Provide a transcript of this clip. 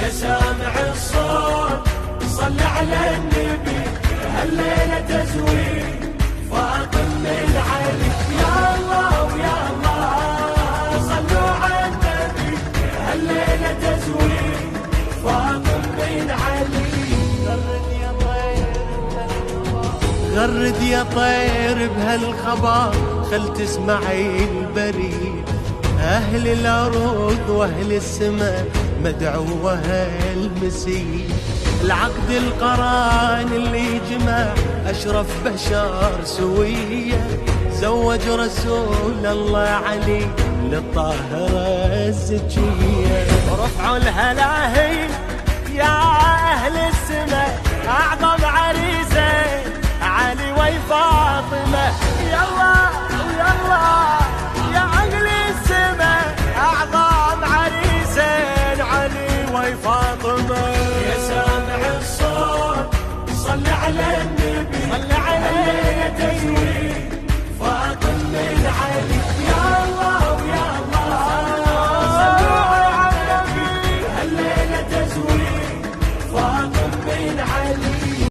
يا سامع الصوت صل على النبي، هالليلة تزويد فاطم من علي. يا الله ويا الله صلوا على النبي، هالليلة تزويد فاطم من علي. غرد يا طير بهالخبر، خل تسمعي البريد، أهل الأرض وأهل السماء مدعوة المسيح. العقد القران اللي جمع أشرف بشر سوية، زوج رسول الله علي للطاهرة الزكية. رفعوا الهلاهي يا أهل السماء، أعظم عريسين علي وفاطمة. يلا يلا يا أهل السماء، أعظم عريسين علي وفاطمة. يا سامع الصوت صل على النبي، صل عليه تزويد فاطمة